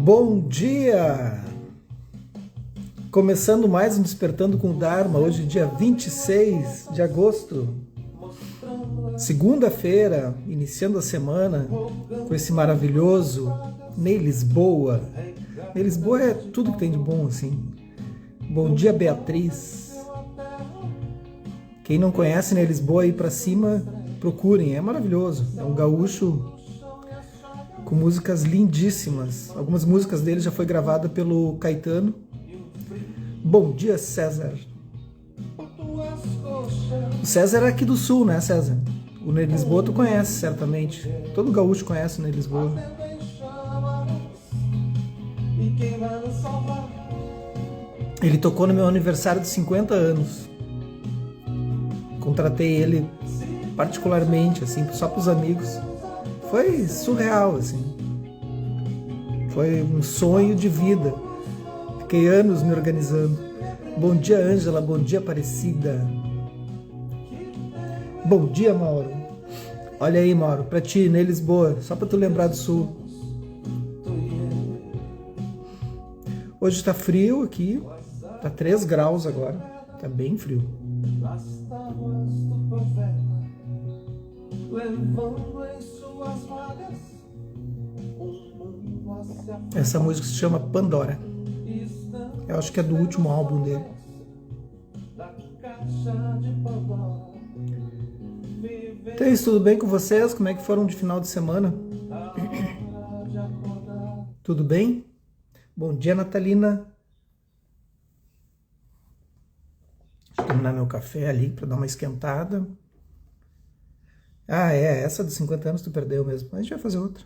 Bom dia! Começando mais um Despertando com o Dharma, hoje dia 26 de agosto, segunda-feira, iniciando a semana com esse maravilhoso Ney Lisboa. Ney Lisboa é tudo que tem de bom, assim. Bom dia, Beatriz. Quem não conhece Ney Lisboa, aí pra cima, procurem, é maravilhoso. É um gaúcho com músicas lindíssimas. Algumas músicas dele já foi gravada pelo Caetano. Bom dia, César. O César é aqui do sul, né, César? O Ney Lisboa tu conhece, certamente. Todo gaúcho conhece o Ney Lisboa. Ele tocou no meu aniversário de 50 anos. Contratei ele particularmente, assim, só para os amigos. Foi surreal, assim. Foi um sonho de vida. Fiquei anos me organizando. Bom dia, Ângela. Bom dia, Aparecida. Bom dia, Mauro. Olha aí, Mauro, pra ti, Ney Lisboa, só pra tu lembrar do sul. Hoje tá frio aqui. Tá 3 graus agora. Tá bem frio. Essa música se chama Pandora. Eu acho que é do último álbum dele. Então é isso, tudo bem com vocês? Como é que foram de final de semana? Tudo bem? Bom dia, Natalina. Deixa eu terminar meu café ali para dar uma esquentada. Ah, essa dos 50 anos tu perdeu mesmo. Mas a gente vai fazer outra.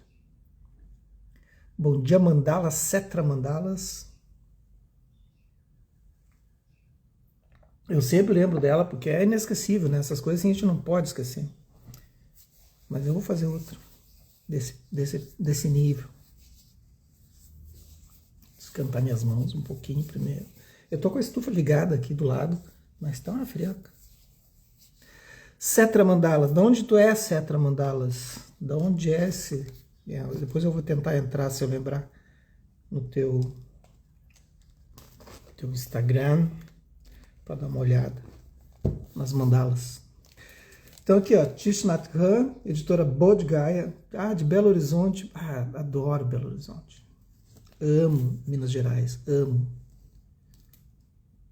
Bom dia, Mandala, Cetra Mandalas. Eu sempre lembro dela porque é inesquecível, né? Essas coisas assim a gente não pode esquecer. Mas eu vou fazer outra desse nível. Esquentar minhas mãos um pouquinho primeiro. Eu tô com a estufa ligada aqui do lado, mas tá uma frioca. Cetra Mandalas, de onde tu é, Cetra Mandalas? De onde é esse? Depois eu vou tentar entrar, se eu lembrar, no teu Instagram, para dar uma olhada nas mandalas. Então aqui, ó, Tish Nhat Hanh, editora Bodh Gaya, de Belo Horizonte. Adoro Belo Horizonte. Amo Minas Gerais, amo.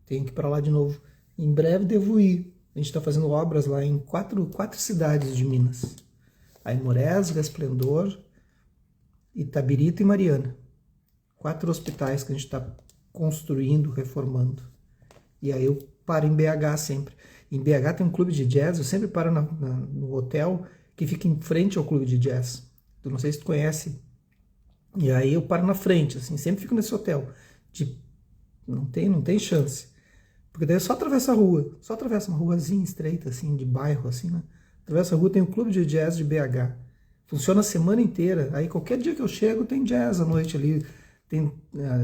Tenho que ir para lá de novo. Em breve devo ir. A gente está fazendo obras lá em quatro cidades de Minas. Aimorés, Resplendor, Itabirito e Mariana. 4 hospitais que a gente está construindo, reformando. E aí eu paro em BH sempre. Em BH tem um clube de jazz, eu sempre paro no hotel que fica em frente ao clube de jazz. Eu não sei se tu conhece. E aí eu paro na frente, assim, sempre fico nesse hotel. Não tem chance. Porque daí eu só atravesso a rua, só atravesso uma ruazinha estreita, assim, de bairro, assim, né? Atravesso a rua, tem o clube de jazz de BH. Funciona a semana inteira. Aí qualquer dia que eu chego tem jazz à noite ali.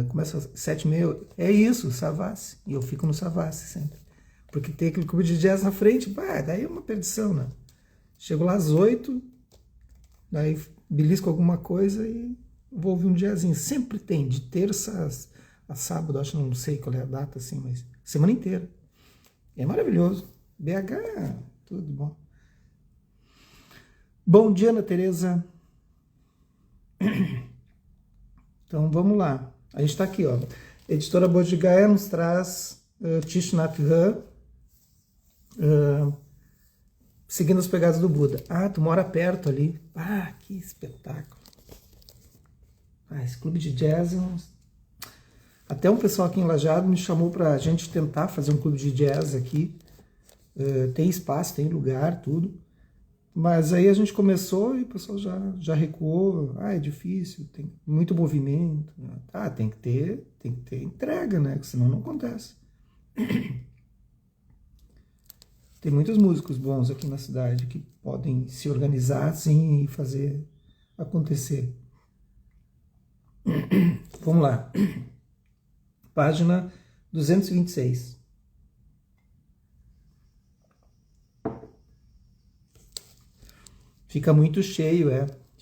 Começa às 7h30. É isso, Savassi. E eu fico no Savassi sempre. Porque tem aquele clube de jazz na frente. Daí é uma perdição, né? Chego lá às 8, daí belisco alguma coisa e vou ouvir um jazzinho. Sempre tem, de terça a sábado, acho, não sei qual é a data, assim, mas semana inteira. É maravilhoso. BH, tudo bom. Bom dia, Ana Tereza. Então vamos lá. A gente está aqui, ó. Editora Bodh Gaya nos traz Tish Nhat Hanh, seguindo as pegadas do Buda. Tu mora perto ali. Que espetáculo. Esse clube de jazz. Até um pessoal aqui em Lajeado me chamou para a gente tentar fazer um clube de jazz aqui. Tem espaço, tem lugar, tudo. Mas aí a gente começou e o pessoal já recuou. É difícil, tem muito movimento. Tem que ter entrega, né? Porque senão não acontece. Tem muitos músicos bons aqui na cidade que podem se organizar assim e fazer acontecer. Vamos lá. Página 226. Fica muito cheio,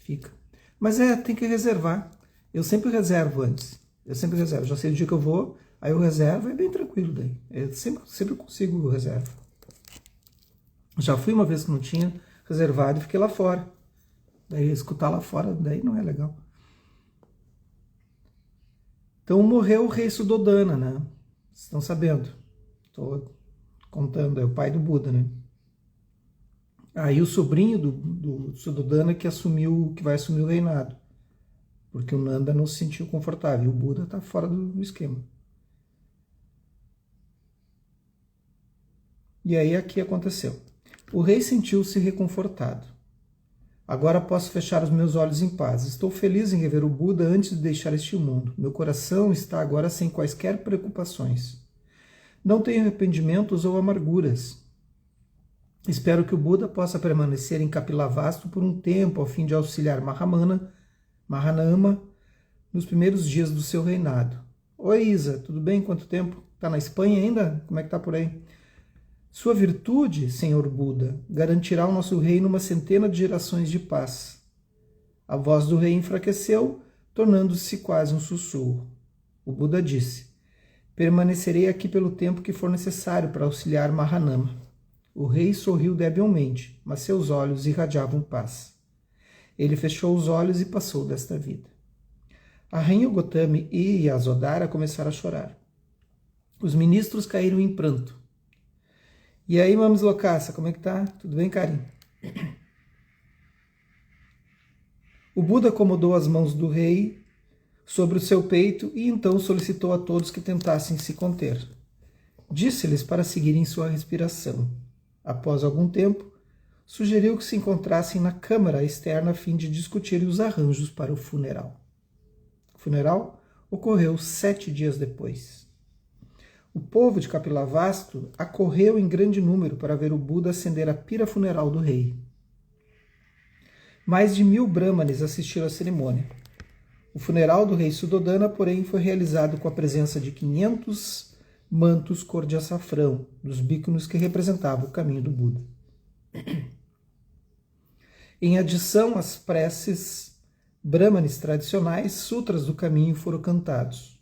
fica. Mas tem que reservar. Eu sempre reservo antes. Eu sempre reservo. Já sei o dia que eu vou, aí eu reservo, é bem tranquilo daí. Eu sempre consigo reserva. Já fui uma vez que não tinha reservado e fiquei lá fora. Daí escutar lá fora, daí não é legal. Então morreu o rei Suddhodana, né? Vocês estão sabendo. Estou contando, é o pai do Buda, né? Aí o sobrinho do Suddhodana que vai assumir o reinado. Porque o Nanda não se sentiu confortável. E o Buda está fora do esquema. E aí aqui aconteceu. O rei sentiu-se reconfortado. Agora posso fechar os meus olhos em paz. Estou feliz em rever o Buda antes de deixar este mundo. Meu coração está agora sem quaisquer preocupações. Não tenho arrependimentos ou amarguras. Espero que o Buda possa permanecer em Kapilavastu por um tempo, ao fim de auxiliar Mahanama, nos primeiros dias do seu reinado. Oi, Isa, tudo bem? Quanto tempo? Está na Espanha ainda? Como é que está por aí? Sua virtude, Senhor Buda, garantirá ao nosso reino uma centena de gerações de paz. A voz do rei enfraqueceu, tornando-se quase um sussurro. O Buda disse: permanecerei aqui pelo tempo que for necessário para auxiliar Mahanama. O rei sorriu debilmente, mas seus olhos irradiavam paz. Ele fechou os olhos e passou desta vida. A rainha Gotami e Yasodhara começaram a chorar. Os ministros caíram em pranto. E aí, Mames Loucaça, como é que tá? Tudo bem, carinho? O Buda acomodou as mãos do rei sobre o seu peito e então solicitou a todos que tentassem se conter. Disse-lhes para seguirem sua respiração. Após algum tempo, sugeriu que se encontrassem na câmara externa a fim de discutirem os arranjos para o funeral. O funeral ocorreu 7 dias depois. O povo de Kapilavastu acorreu em grande número para ver o Buda acender a pira funeral do rei. Mais de 1000 brahmanes assistiram à cerimônia. O funeral do rei Suddhodana, porém, foi realizado com a presença de 500 mantos cor de açafrão, dos bhikkhus que representavam o caminho do Buda. Em adição às preces brahmanes tradicionais, sutras do caminho foram cantados.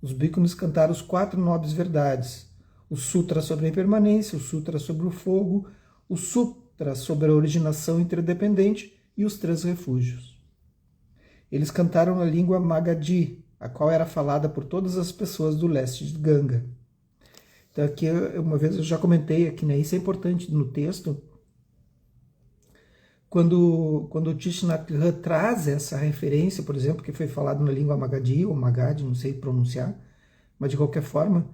Os bhikkhus cantaram os 4 nobres verdades: o Sutra sobre a impermanência, o Sutra sobre o fogo, o Sutra sobre a originação interdependente e os 3 refúgios. Eles cantaram na língua Magadhi, a qual era falada por todas as pessoas do leste de Ganga. Então aqui, uma vez eu já comentei aqui, né? Isso é importante no texto. Quando o Thich Nhat Hanh traz essa referência, por exemplo, que foi falado na língua Magadhi, ou Magadhi, não sei pronunciar, mas de qualquer forma,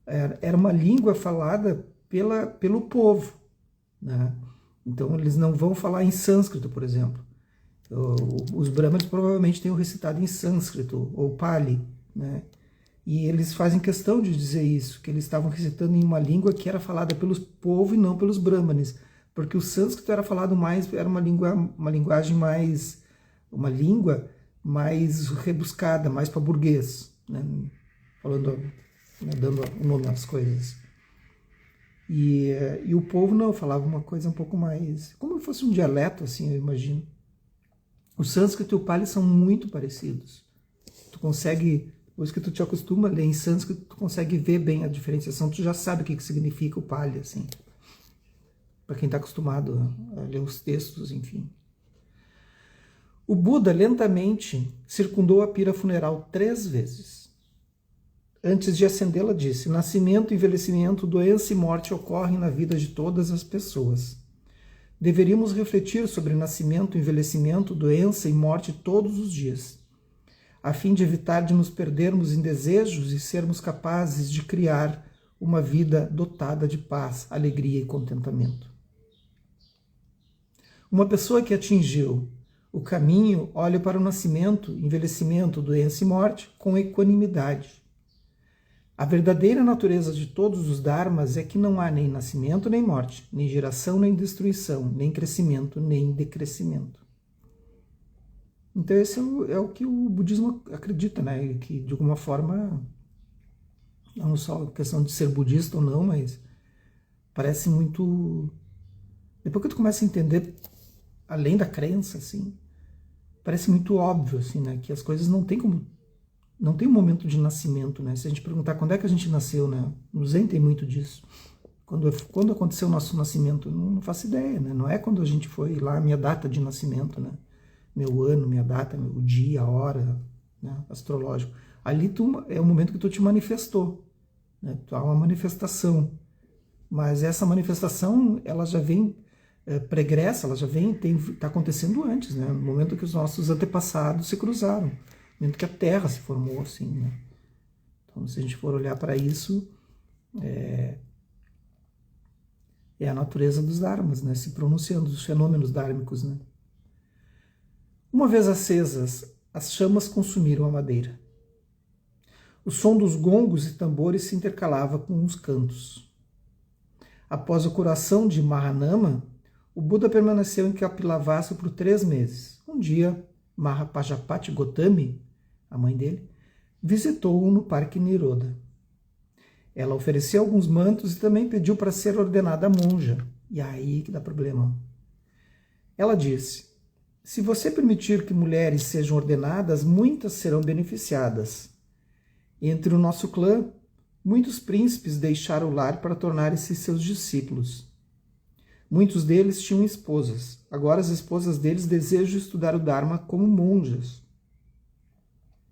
era uma língua falada pelo povo, né? Então eles não vão falar em sânscrito, por exemplo. Os brahmanes provavelmente tenham recitado em sânscrito, ou Pali, né? E eles fazem questão de dizer isso, que eles estavam recitando em uma língua que era falada pelos povos e não pelos brahmanes, porque o sânscrito era falado mais, era uma linguagem mais, uma língua mais rebuscada, mais para burguês, né? Falando, né, dando o nome às coisas. E o povo não, falava uma coisa um pouco mais, como se fosse um dialeto, assim, eu imagino. O sânscrito e o pali são muito parecidos. Tu consegue, depois que tu te acostuma a ler em sânscrito, tu consegue ver bem a diferenciação, tu já sabe o que significa o pali, assim. Para quem está acostumado a ler os textos, enfim. O Buda lentamente circundou a pira funeral 3 vezes. Antes de acendê-la, disse: nascimento, envelhecimento, doença e morte ocorrem na vida de todas as pessoas. Deveríamos refletir sobre nascimento, envelhecimento, doença e morte todos os dias, a fim de evitar de nos perdermos em desejos e sermos capazes de criar uma vida dotada de paz, alegria e contentamento. Uma pessoa que atingiu o caminho olha para o nascimento, envelhecimento, doença e morte com equanimidade. A verdadeira natureza de todos os dharmas é que não há nem nascimento nem morte, nem geração nem destruição, nem crescimento nem decrescimento. Então esse é o que o budismo acredita, né? Que de alguma forma, não só questão de ser budista ou não, mas parece muito... Depois que tu começa a entender, além da crença, assim, parece muito óbvio, assim, né? Que as coisas não tem como... Não tem um momento de nascimento, né? Se a gente perguntar quando é que a gente nasceu, né? O Zen tem muito disso. Quando aconteceu o nosso nascimento, não faço ideia, né? Não é quando a gente foi lá, minha data de nascimento, né? Meu ano, minha data, meu dia, a hora, né? Astrológico. Ali é o momento que tu te manifestou, né? Há uma manifestação. Mas essa manifestação, ela já vem pregressa, ela já vem, está acontecendo antes, né? No momento que os nossos antepassados se cruzaram, no momento que a Terra se formou, assim, né? Então, se a gente for olhar para isso, é a natureza dos dharmas, né? Se pronunciando, dos fenômenos dármicos, né? Uma vez acesas, as chamas consumiram a madeira. O som dos gongos e tambores se intercalava com os cantos. Após a curação de Mahanama, o Buda permaneceu em Kapilavastu por 3 meses. Um dia, Mahapajapati Gotami, a mãe dele, visitou-o no Parque Niroda. Ela ofereceu alguns mantos e também pediu para ser ordenada monja. E aí que dá problema. Ela disse: se você permitir que mulheres sejam ordenadas, muitas serão beneficiadas. Entre o nosso clã, muitos príncipes deixaram o lar para tornarem-se seus discípulos. Muitos deles tinham esposas. Agora as esposas deles desejam estudar o Dharma como monjas.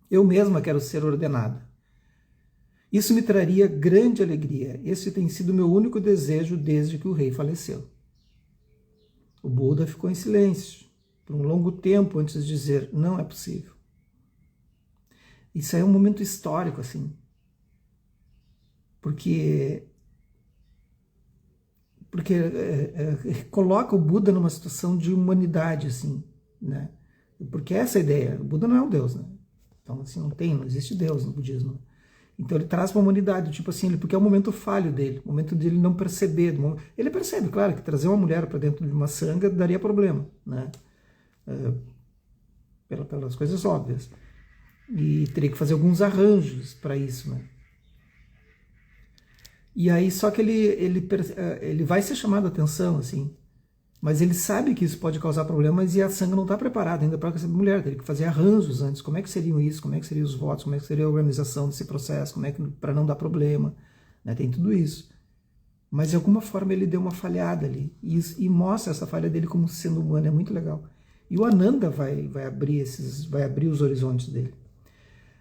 Eu mesma quero ser ordenada. Isso me traria grande alegria. Esse tem sido meu único desejo desde que o rei faleceu. O Buda ficou em silêncio por um longo tempo antes de dizer: não é possível. Isso aí é um momento histórico, assim. Porque coloca o Buda numa situação de humanidade, assim, né? Porque essa é a ideia. O Buda não é um Deus, né? Então, assim, não existe Deus no budismo. Então ele traz para a humanidade, tipo assim, porque é o momento falho dele, o momento dele não perceber. Ele percebe, claro, que trazer uma mulher para dentro de uma sanga daria problema, né? Pelas coisas óbvias. E teria que fazer alguns arranjos para isso, né? E aí, só que ele vai ser chamado a atenção, assim, mas ele sabe que isso pode causar problemas e a sanga não está preparada ainda para essa mulher, teria que fazer arranjos antes, como é que seriam isso, como é que seriam os votos, como é que seria a organização desse processo, como é que, para não dar problema, né? Tem tudo isso. Mas de alguma forma ele deu uma falhada ali, e mostra essa falha dele como sendo humano, é muito legal. E o Ananda vai abrir os horizontes dele.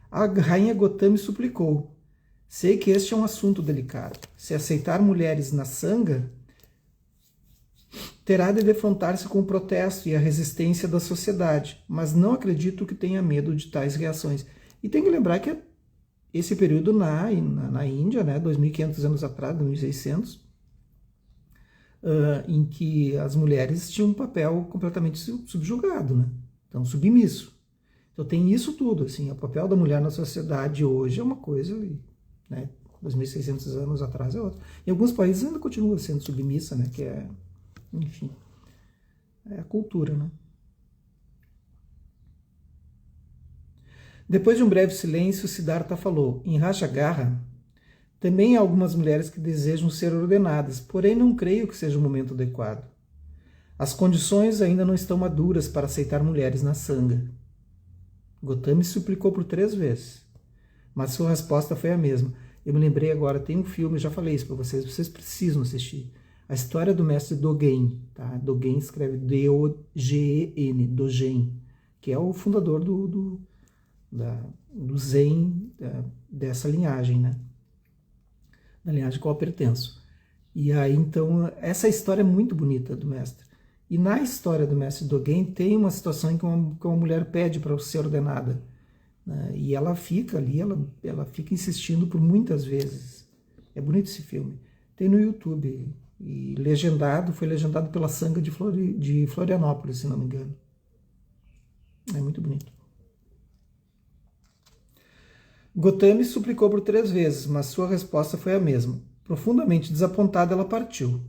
A rainha Gotami suplicou: sei que este é um assunto delicado. Se aceitar mulheres na sanga, terá de defrontar-se com o protesto e a resistência da sociedade, mas não acredito que tenha medo de tais reações. E tem que lembrar que esse período na Índia, né, 2.500 anos atrás, 2.600, em que as mulheres tinham um papel completamente subjugado, né? Então, submisso. Então tem isso tudo, assim, o papel da mulher na sociedade hoje é uma coisa, né, 2.600 anos atrás é outra. Em alguns países ainda continua sendo submissa, né, que é, enfim, é a cultura, né. Depois de um breve silêncio, Siddhartha falou: em Rajagarha, também há algumas mulheres que desejam ser ordenadas, porém não creio que seja o momento adequado. As condições ainda não estão maduras para aceitar mulheres na sanga. Gotami suplicou por 3 vezes, mas sua resposta foi a mesma. Eu me lembrei agora, tem um filme, já falei isso para vocês precisam assistir. A história do mestre Dogen, tá? Dogen escreve D-O-G-E-N, Dogen, que é o fundador do Zen, dessa linhagem, né? Da linhagem a qual eu pertenço. E aí, então, essa história é muito bonita do mestre. E na história do mestre Dogen tem uma situação em que uma mulher pede para ser ordenada, né? E ela fica ali, ela fica insistindo por muitas vezes. É bonito esse filme. Tem no YouTube. E foi legendado pela Sangha de Florianópolis, se não me engano. É muito bonito. Gotami suplicou por 3 vezes, mas sua resposta foi a mesma. Profundamente desapontada, ela partiu.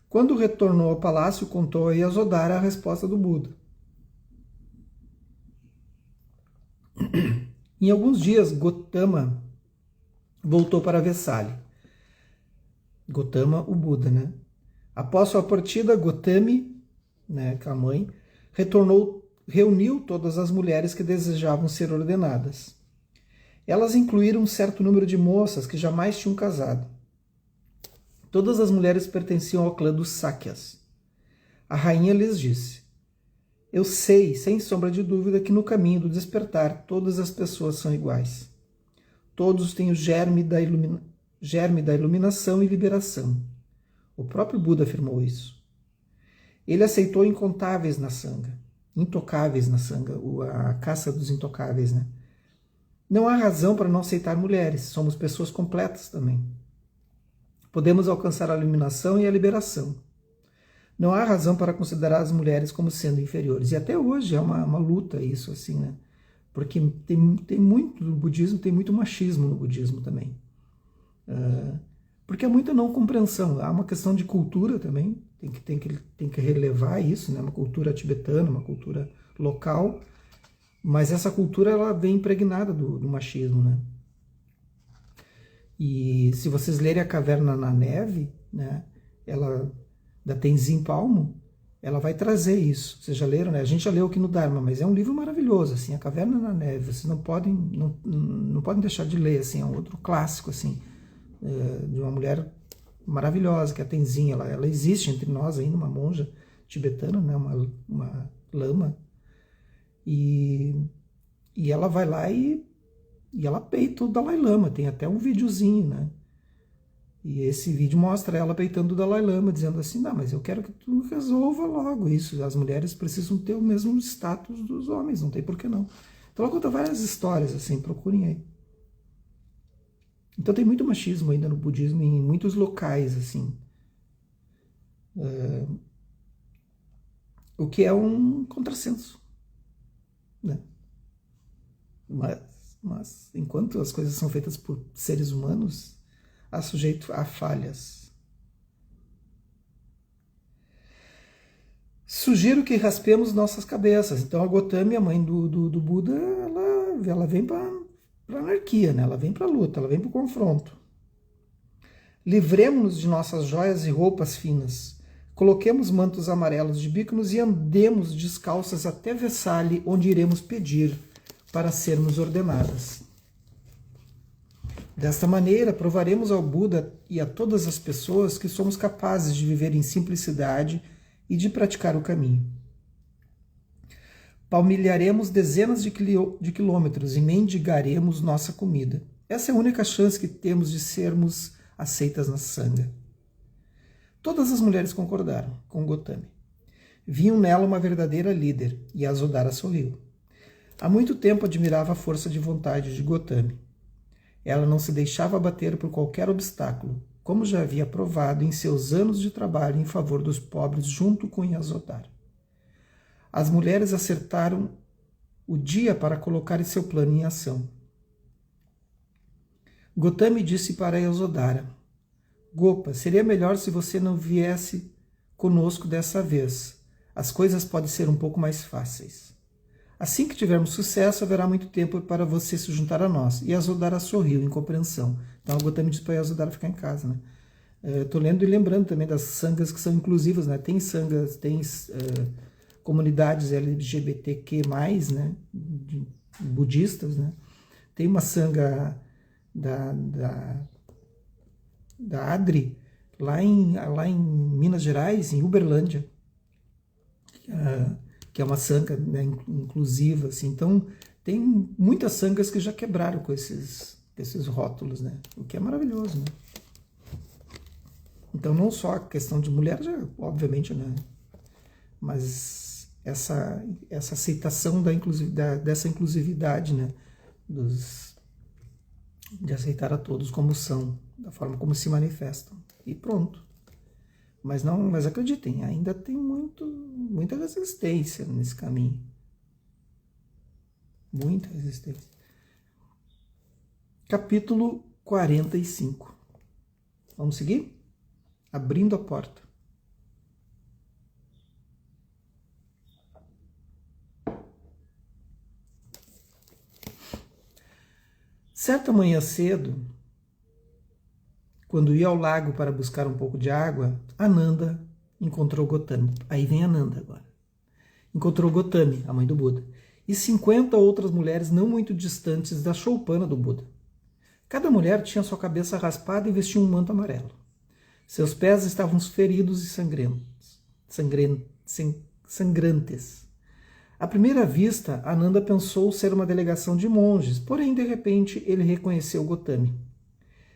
Quando retornou ao palácio, contou a Yasodhara a resposta do Buda. Em alguns dias, Gotama voltou para Vesali. Gotama, o Buda, né? Após sua partida, Gotami, né, com a mãe, retornou reuniu todas as mulheres que desejavam ser ordenadas. Elas incluíram um certo número de moças que jamais tinham casado. Todas as mulheres pertenciam ao clã dos Sáquias. A rainha lhes disse: eu sei, sem sombra de dúvida, que no caminho do despertar todas as pessoas são iguais. Todos têm o germe da iluminação e liberação. O próprio Buda afirmou isso. Ele aceitou incontáveis na Sangha, intocáveis na Sangha, a caça dos intocáveis, né? Não há razão para não aceitar mulheres, somos pessoas completas também. Podemos alcançar a iluminação e a liberação. Não há razão para considerar as mulheres como sendo inferiores. E até hoje é uma luta isso, assim, né? Porque tem muito no budismo, tem muito machismo no budismo também. Porque há muita não compreensão. Há uma questão de cultura também, tem que relevar isso, né? Uma cultura tibetana, uma cultura local, mas essa cultura ela vem impregnada do machismo, né? E se vocês lerem A Caverna na Neve, né? Da Tenzin Palmo, ela vai trazer isso. Vocês já leram, né? A gente já leu aqui no Dharma, mas é um livro maravilhoso, assim, A Caverna na Neve. Vocês não podem deixar de ler, assim, é um outro clássico, assim, de uma mulher maravilhosa, que é a Tenzin. Ela existe entre nós ainda, uma monja tibetana, né? Uma lama. E ela vai lá e ela peita o Dalai Lama. Tem até um videozinho, né? E esse vídeo mostra ela peitando o Dalai Lama, dizendo assim: não, mas eu quero que tu resolva logo isso. As mulheres precisam ter o mesmo status dos homens, não tem por que não. Então ela conta várias histórias, assim, procurem aí. Então tem muito machismo ainda no budismo, em muitos locais, assim. O que é um contrassenso, né? Mas enquanto as coisas são feitas por seres humanos, há sujeito a falhas. Sugiro que raspemos nossas cabeças. Então a Gotami, a mãe do Buda, ela vem para a anarquia, né? Ela vem para a luta, ela vem para o confronto. Livremos-nos de nossas joias e roupas finas. Coloquemos mantos amarelos de bíconos e andemos descalças até Vessali, onde iremos pedir para sermos ordenadas. Desta maneira, provaremos ao Buda e a todas as pessoas que somos capazes de viver em simplicidade e de praticar o caminho. Palmilharemos dezenas de quilômetros e mendigaremos nossa comida. Essa é a única chance que temos de sermos aceitas na Sangha. Todas as mulheres concordaram com Gotami. Viam nela uma verdadeira líder, e Yasodhara sorriu. Há muito tempo admirava a força de vontade de Gotami. Ela não se deixava abater por qualquer obstáculo, como já havia provado em seus anos de trabalho em favor dos pobres junto com Yasodhara. As mulheres acertaram o dia para colocar seu plano em ação. Gotami disse para Yasodhara: Gopa, seria melhor se você não viesse conosco dessa vez. As coisas podem ser um pouco mais fáceis. Assim que tivermos sucesso, haverá muito tempo para você se juntar a nós. E Yasodhara sorriu em compreensão. Então a Gotami disse para Yasodhara ficar em casa, né? Estou lendo e lembrando também das sanghas que são inclusivas, né? Tem sanghas, tem comunidades LGBTQ+, né? Budistas, né? Tem uma sangha da Adri, lá em Minas Gerais, em Uberlândia, que é uma sangha, né, inclusiva, assim. Então tem muitas sanghas que já quebraram com esses rótulos, né? O que é maravilhoso, né? Então não só a questão de mulher, já, obviamente, né? Mas essa aceitação dessa inclusividade, né? De aceitar a todos como são, da forma como se manifestam. E pronto. Mas acreditem, ainda tem muita resistência nesse caminho. Muita resistência. Capítulo 45. Vamos seguir? Abrindo a porta. Certa manhã cedo, quando ia ao lago para buscar um pouco de água, Ananda encontrou Gotami. Aí vem Ananda agora. encontrou Gotami, a mãe do Buda, e 50 outras mulheres não muito distantes da choupana do Buda. Cada mulher tinha sua cabeça raspada e vestia um manto amarelo. Seus pés estavam feridos e sangrantes. À primeira vista, Ananda pensou ser uma delegação de monges, porém, de repente, ele reconheceu Gotami.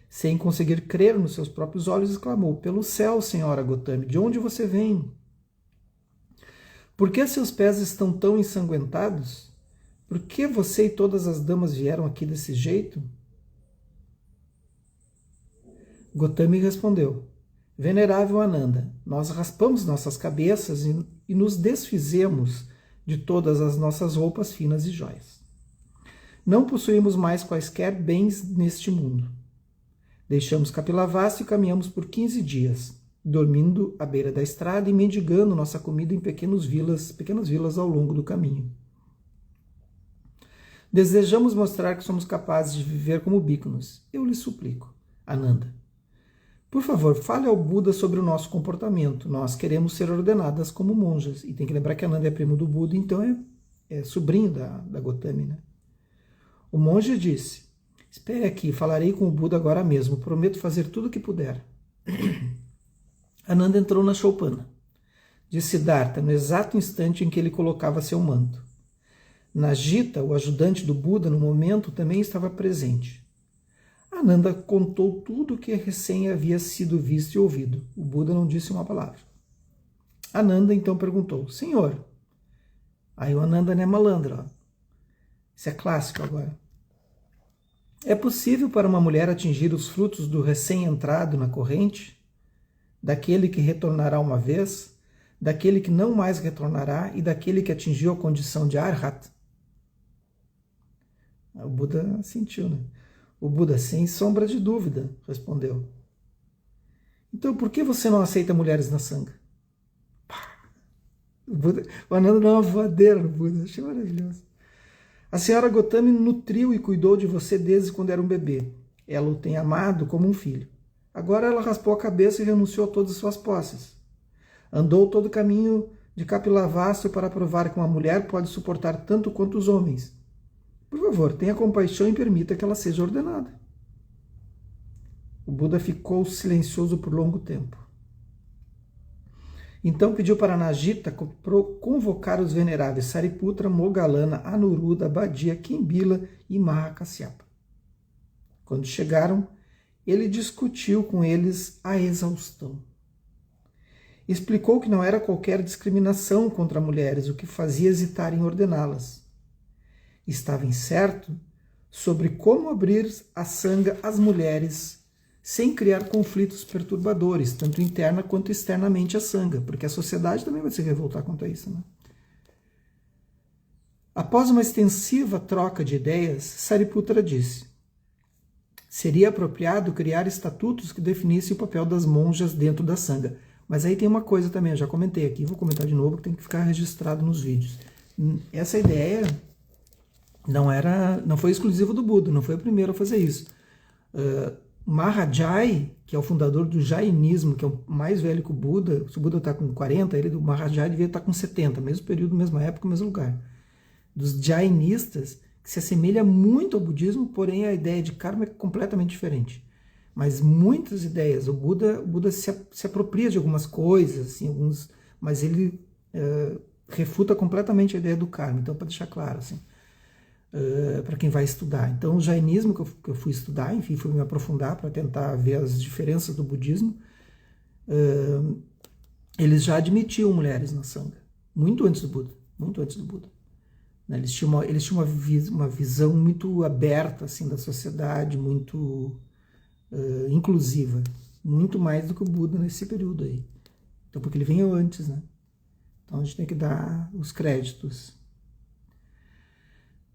Sem conseguir crer nos seus próprios olhos, exclamou: "Pelo céu, senhora Gotami, de onde você vem? Por que seus pés estão tão ensanguentados? Por que você e todas as damas vieram aqui desse jeito?" Gotami respondeu: "Venerável Ananda, nós raspamos nossas cabeças e nos desfizemos de todas as nossas roupas finas e joias. Não possuímos mais quaisquer bens neste mundo. Deixamos Kapilavastu e caminhamos por 15 dias, dormindo à beira da estrada e mendigando nossa comida em pequenas vilas ao longo do caminho. Desejamos mostrar que somos capazes de viver como bíconos. Eu lhe suplico, Ananda, por favor, fale ao Buda sobre o nosso comportamento. Nós queremos ser ordenadas como monjas." E tem que lembrar que Ananda é primo do Buda, então é sobrinho da Gotami, né? O monge disse: "Espere aqui, falarei com o Buda agora mesmo. Prometo fazer tudo o que puder." Ananda entrou na choupana de Siddhartha no exato instante em que ele colocava seu manto. Najita, o ajudante do Buda, no momento, também estava presente. Ananda contou tudo o que recém havia sido visto e ouvido. O Buda não disse uma palavra. Ananda então perguntou: "Senhor?" Aí o Ananda não é malandro, ó. Isso é clássico agora. "É possível para uma mulher atingir os frutos do recém-entrado na corrente? Daquele que retornará uma vez? Daquele que não mais retornará? E daquele que atingiu a condição de Arhat?" O Buda sentiu, né? O Buda, sem sombra de dúvida, respondeu: "Então por que você não aceita mulheres na Sangha?" O Ananda dá uma voadeira no Buda, achei maravilhoso. "A senhora Gotami nutriu e cuidou de você desde quando era um bebê. Ela o tem amado como um filho. Agora ela raspou a cabeça e renunciou a todas as suas posses. Andou todo o caminho de Kapilavastu para provar que uma mulher pode suportar tanto quanto os homens. Por favor, tenha compaixão e permita que ela seja ordenada." O Buda ficou silencioso por longo tempo. Então pediu para Najita convocar os veneráveis Sariputra, Moggallana, Anuruddha, Badia, Kimbila e Mahakasyapa. Quando chegaram, ele discutiu com eles a exaustão. Explicou que não era qualquer discriminação contra mulheres o que fazia hesitar em ordená-las. Estava incerto sobre como abrir a Sangha às mulheres sem criar conflitos perturbadores, tanto interna quanto externamente a Sangha, porque a sociedade também vai se revoltar contra isso, né? Após uma extensiva troca de ideias, Sariputra disse: "Seria apropriado criar estatutos que definissem o papel das monjas dentro da Sangha." Mas aí tem uma coisa também, eu já comentei aqui, vou comentar de novo, que tem que ficar registrado nos vídeos. Essa ideia não foi exclusiva do Buda, não foi o primeiro a fazer isso. Mahajai, que é o fundador do Jainismo, que é o mais velho que o Buda, se o Buda está com 40, ele do Mahajai devia estar com 70, mesmo período, mesma época, mesmo lugar. Dos Jainistas, que se assemelha muito ao budismo, porém a ideia de karma é completamente diferente. Mas muitas ideias, o Buda se apropria de algumas coisas, assim, mas ele refuta completamente a ideia do karma, então para deixar claro, assim, para quem vai estudar. Então o jainismo que eu fui estudar, enfim, fui me aprofundar para tentar ver as diferenças do budismo, eles já admitiam mulheres na Sangha, muito antes do Buda, muito antes do Buda. Eles tinham uma visão muito aberta assim, da sociedade, muito inclusiva, muito mais do que o Buda nesse período aí. Então, porque ele veio antes, né? Então a gente tem que dar os créditos.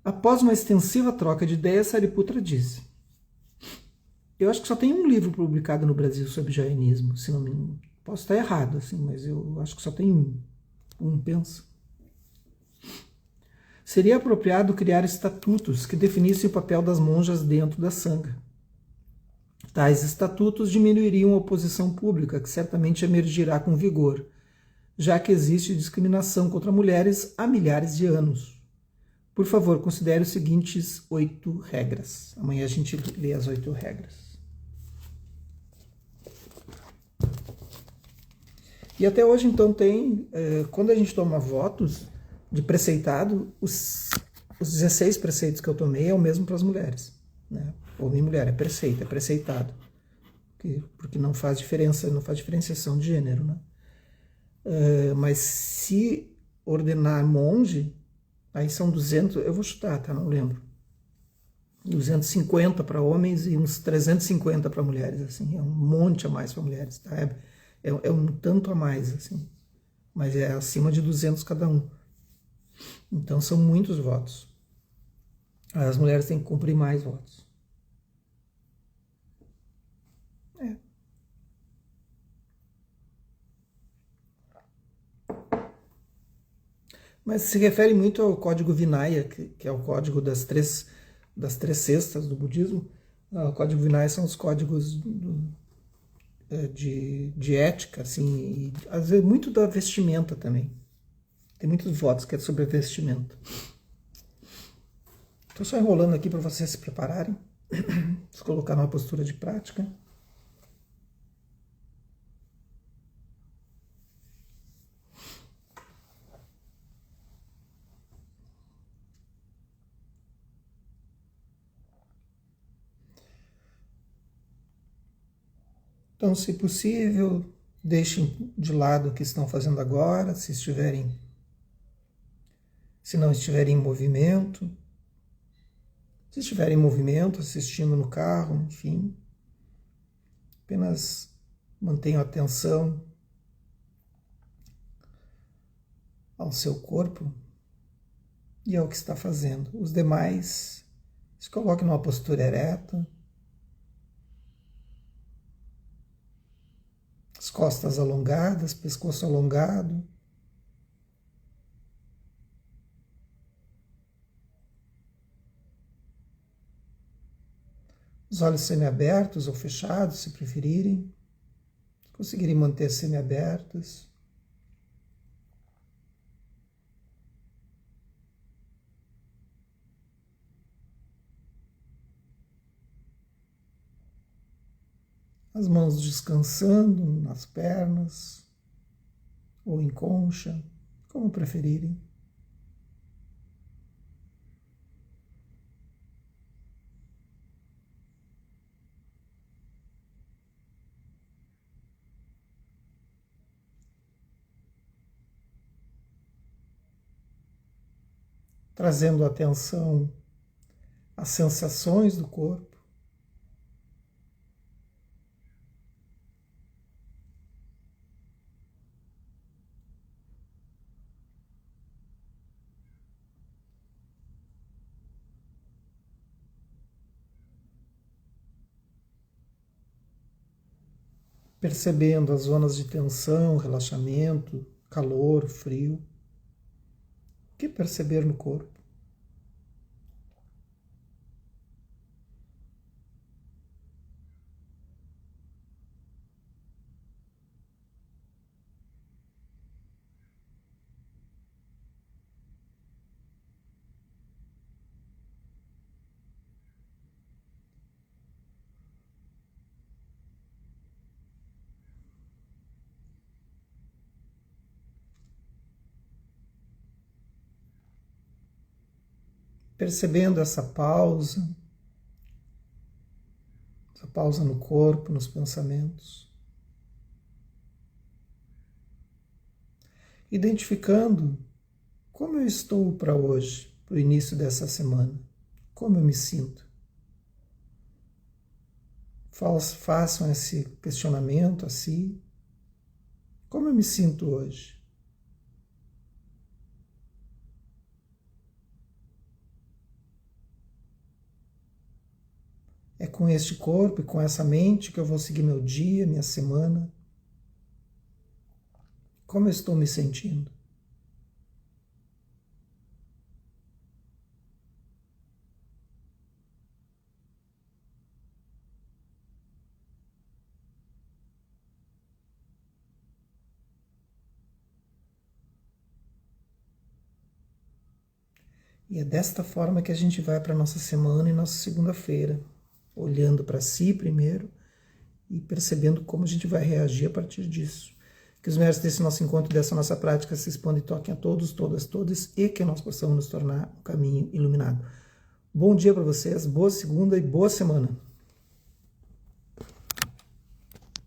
Após uma extensiva troca de ideias, Sariputra disse: "Eu acho que só tem um livro publicado no Brasil sobre jainismo, se não me engano. Posso estar errado, assim, mas eu acho que só tem um, penso. Seria apropriado criar estatutos que definissem o papel das monjas dentro da Sangha. Tais estatutos diminuiriam a oposição pública, que certamente emergirá com vigor, já que existe discriminação contra mulheres há milhares de anos. Por favor, considere os seguintes 8 regras. Amanhã a gente lê as 8 regras. E até hoje, então, tem, quando a gente toma votos de preceitado, os 16 preceitos que eu tomei é o mesmo para as mulheres, né? Homem e mulher, é preceito, é preceitado. Porque não faz diferença, não faz diferenciação de gênero, né? Mas se ordenar monge, aí são 200, eu vou chutar, tá? Não lembro. 250 para homens e uns 350 para mulheres, assim. É um monte a mais para mulheres, tá? É um tanto a mais, assim. Mas é acima de 200 cada um. Então são muitos votos. As mulheres têm que cumprir mais votos. É. Mas se refere muito ao código Vinaya, que é o código das três cestas do budismo. O código Vinaya são os códigos de ética, assim, e às vezes muito da vestimenta também. Tem muitos votos que é sobre vestimenta. Estou só enrolando aqui para vocês se prepararem. Se colocar numa postura de prática. Então, se possível, deixem de lado o que estão fazendo agora, se não estiverem em movimento. Se estiverem em movimento, assistindo no carro, enfim, apenas mantenham a atenção ao seu corpo e ao que está fazendo. Os demais, se coloquem numa postura ereta, as costas alongadas, pescoço alongado. Os olhos semiabertos ou fechados, se preferirem. Se conseguirem manter semiabertos. As mãos descansando nas pernas ou em concha, como preferirem. Trazendo atenção às sensações do corpo. Percebendo as zonas de tensão, relaxamento, calor, frio. O que perceber no corpo? Percebendo essa pausa no corpo, nos pensamentos. Identificando como eu estou para hoje, para o início dessa semana, como eu me sinto. Façam esse questionamento a si. Como eu me sinto hoje? É com este corpo e com essa mente que eu vou seguir meu dia, minha semana. Como eu estou me sentindo? E é desta forma que a gente vai para a nossa semana e nossa segunda-feira, olhando para si primeiro e percebendo como a gente vai reagir a partir disso. Que os mestres desse nosso encontro, dessa nossa prática se expandem e toquem a todos, todas, todas, e que nós possamos nos tornar um caminho iluminado. Bom dia para vocês, boa segunda e boa semana.